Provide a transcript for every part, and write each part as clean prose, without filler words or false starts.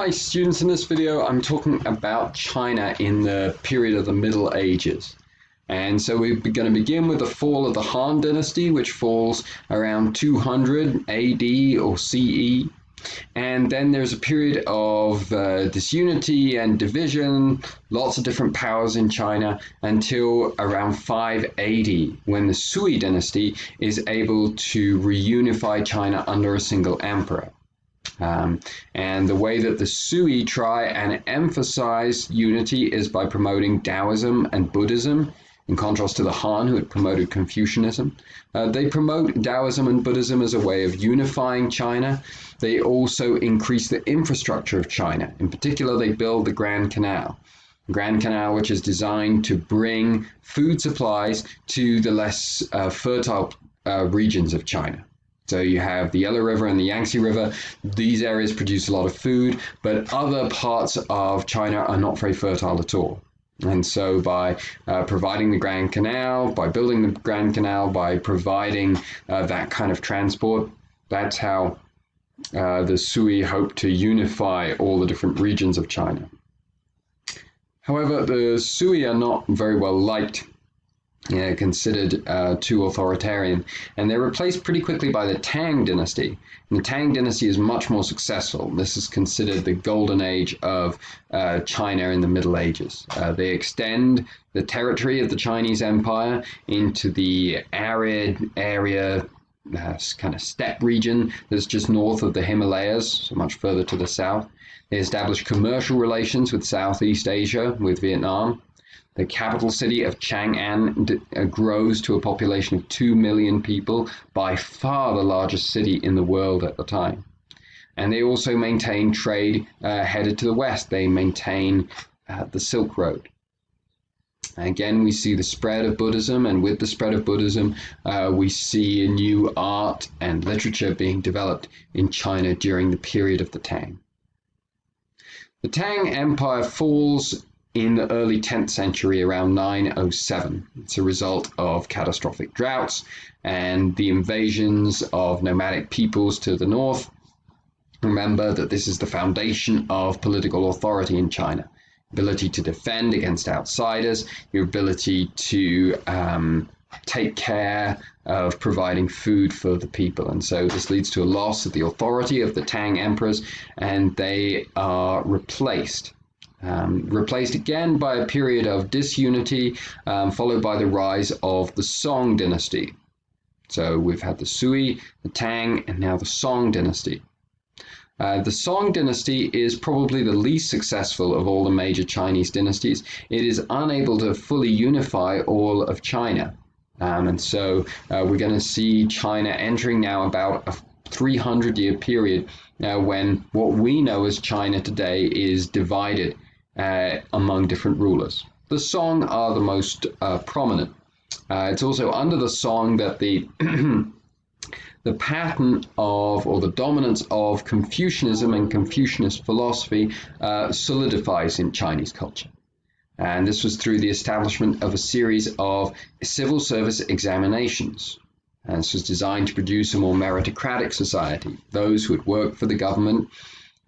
Hi students, in this video I'm talking about China in the period of the Middle Ages. And so we're going to begin with the fall of the Han Dynasty, which falls around 200 AD or CE. And then there's a period of disunity and division, lots of different powers in China, until around 580, when the Sui dynasty is able to reunify China under a single emperor. And the way that the Sui try and emphasize unity is by promoting Taoism and Buddhism, in contrast to the Han, who had promoted Confucianism. They promote Taoism and Buddhism as a way of unifying China. They also increase the infrastructure of China. In particular, they build the Grand Canal. The Grand Canal, which is designed to bring food supplies to the less fertile regions of China. So you have the Yellow River and the Yangtze River. These areas produce a lot of food, but other parts of China are not very fertile at all. And so by providing the Grand Canal, by building the Grand Canal, by providing that kind of transport, that's how the Sui hope to unify all the different regions of China. However, the Sui are not very well liked, considered too authoritarian, and they're replaced pretty quickly by the Tang dynasty. And the Tang dynasty is much more successful. This is considered the golden age of China in the Middle Ages. They extend the territory of the Chinese Empire into the arid area, kind of steppe region that's just north of the Himalayas, so much further to the south. They establish commercial relations with Southeast Asia, with Vietnam. The capital city of Chang'an grows to a population of 2 million people, by far the largest city in the world at the time. And they also maintain trade headed to the west. They maintain the Silk Road. Again, we see the spread of Buddhism, and with the spread of Buddhism, we see new art and literature being developed in China during the period of the Tang. The Tang Empire falls in the early 10th century, around 907. It's a result of catastrophic droughts and the invasions of nomadic peoples to the north. Remember that this is the foundation of political authority in China. Ability to defend against outsiders, your ability to take care of providing food for the people. And so this leads to a loss of the authority of the Tang emperors, and they are replaced again by a period of disunity, followed by the rise of the Song dynasty. So we've had the Sui, the Tang, and now the Song dynasty. The Song dynasty is probably the least successful of all the major Chinese dynasties. It is unable to fully unify all of China. And so we're going to see China entering now about a 300-year period when what we know as China today is divided among different rulers. The Song are the most prominent. It's also under the Song that the the pattern of, or the dominance of, Confucianism and Confucianist philosophy solidifies in Chinese culture. And this was through the establishment of a series of civil service examinations. And this was designed to produce a more meritocratic society. Those who had worked for the government,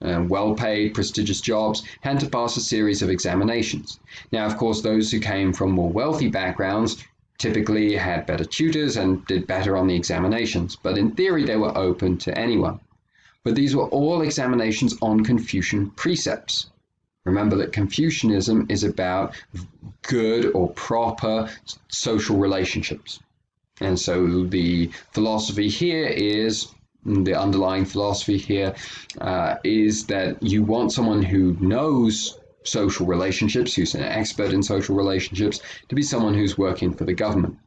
well-paid, prestigious jobs, had to pass a series of examinations. Now, of course, those who came from more wealthy backgrounds typically had better tutors and did better on the examinations, but in theory they were open to anyone. But these were all examinations on Confucian precepts. Remember that Confucianism is about good or proper social relationships. And so the philosophy here is, the underlying philosophy here is that you want someone who knows social relationships, who's an expert in social relationships, to be someone who's working for the government.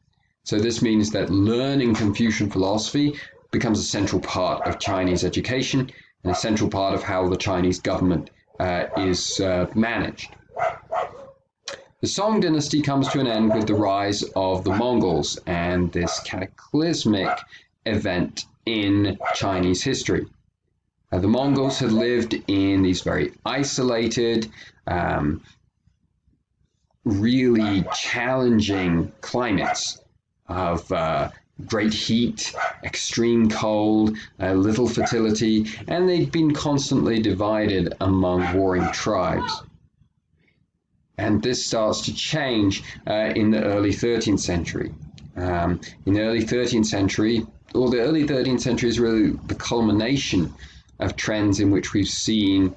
So this means that learning Confucian philosophy becomes a central part of Chinese education and a central part of how the Chinese government is managed. The Song dynasty comes to an end with the rise of the Mongols and this cataclysmic event in Chinese history. The Mongols had lived in these very isolated, really challenging climates of great heat, extreme cold, little fertility, and they'd been constantly divided among warring tribes. And this starts to change in the early 13th century. In the early 13th century, or the early 13th century is really the culmination of trends in which we've seen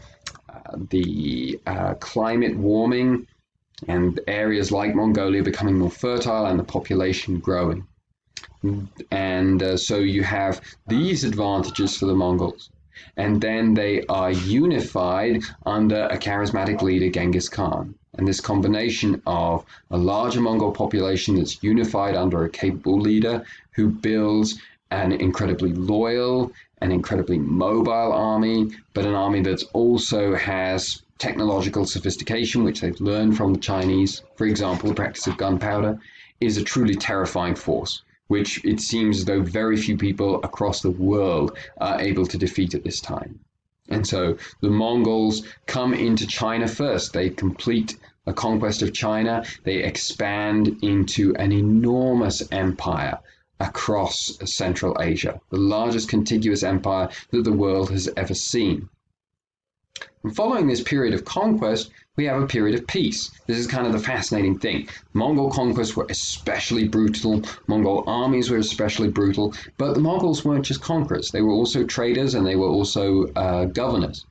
the climate warming and areas like Mongolia becoming more fertile and the population growing. And so you have these advantages for the Mongols. And then they are unified under a charismatic leader, Genghis Khan. And this combination of a larger Mongol population that's unified under a capable leader who builds an incredibly loyal and incredibly mobile army, but an army that also has technological sophistication, which they've learned from the Chinese, for example, the practice of gunpowder, is a truly terrifying force, which it seems as though very few people across the world are able to defeat at this time. And so the Mongols come into China first. They complete a conquest of China. They expand into an enormous empire across Central Asia, the largest contiguous empire that the world has ever seen. And following this period of conquest, we have a period of peace. This is kind of the fascinating thing. Mongol conquests were especially brutal. Mongol armies were especially brutal. But the Mongols weren't just conquerors. They were also traders and they were also governors.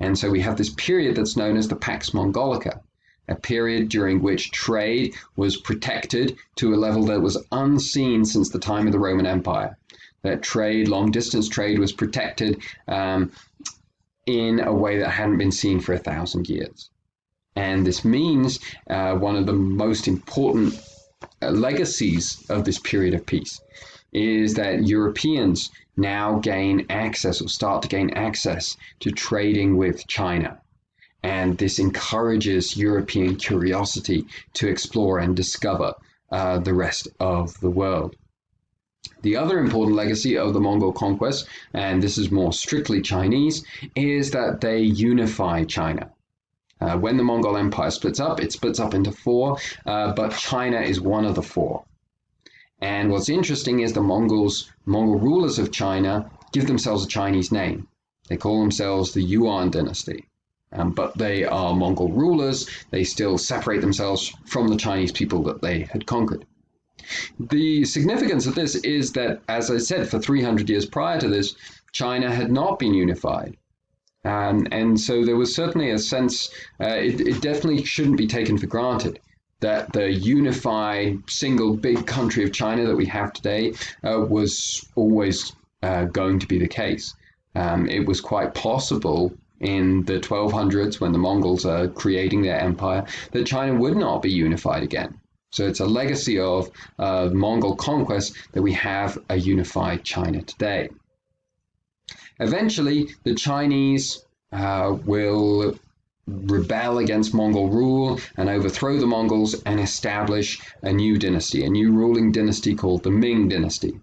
And so we have this period that's known as the Pax Mongolica, a period during which trade was protected to a level that was unseen since the time of the Roman Empire. That trade, long-distance trade, was protected in a way that hadn't been seen for 1,000 years. And this means one of the most important legacies of this period of peace is that Europeans now gain access or start to gain access to trading with China. And this encourages European curiosity to explore and discover the rest of the world. The other important legacy of the Mongol conquest, and this is more strictly Chinese, is that they unify China. When the Mongol Empire splits up, it splits up into four, but China is one of the four. And what's interesting is the Mongol rulers of China give themselves a Chinese name. They call themselves the Yuan dynasty. But they are Mongol rulers. They still separate themselves from the Chinese people that they had conquered. The significance of this is that, as I said, for 300 years prior to this, China had not been unified. And so there was certainly a sense, it definitely shouldn't be taken for granted that the unified single big country of China that we have today was always going to be the case. It was quite possible in the 1200s, when the Mongols are creating their empire, that China would not be unified again. So it's a legacy of Mongol conquest that we have a unified China today. Eventually, the Chinese will rebel against Mongol rule and overthrow the Mongols and establish a new dynasty, a new ruling dynasty called the Ming dynasty.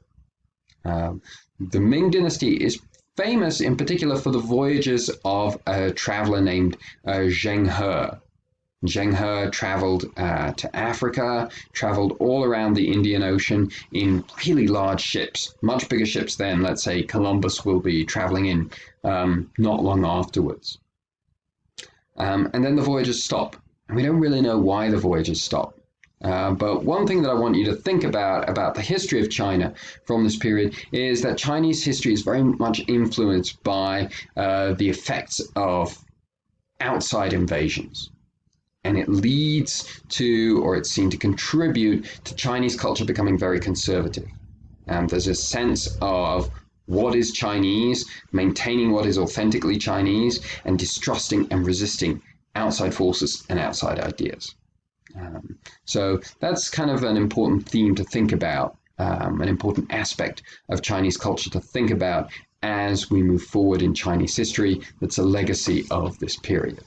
The Ming dynasty is famous in particular for the voyages of a traveler named Zheng He. Zheng He traveled to Africa, traveled all around the Indian Ocean in really large ships, much bigger ships than, let's say, Columbus will be traveling in not long afterwards. And then the voyages stop. And we don't really know why the voyages stop. But one thing that I want you to think about the history of China from this period is that Chinese history is very much influenced by the effects of outside invasions. And it leads to, or it's seen to contribute to Chinese culture becoming very conservative. There's a sense of what is Chinese, maintaining what is authentically Chinese, and distrusting and resisting outside forces and outside ideas. So that's kind of an important theme to think about, an important aspect of Chinese culture to think about as we move forward in Chinese history that's a legacy of this period.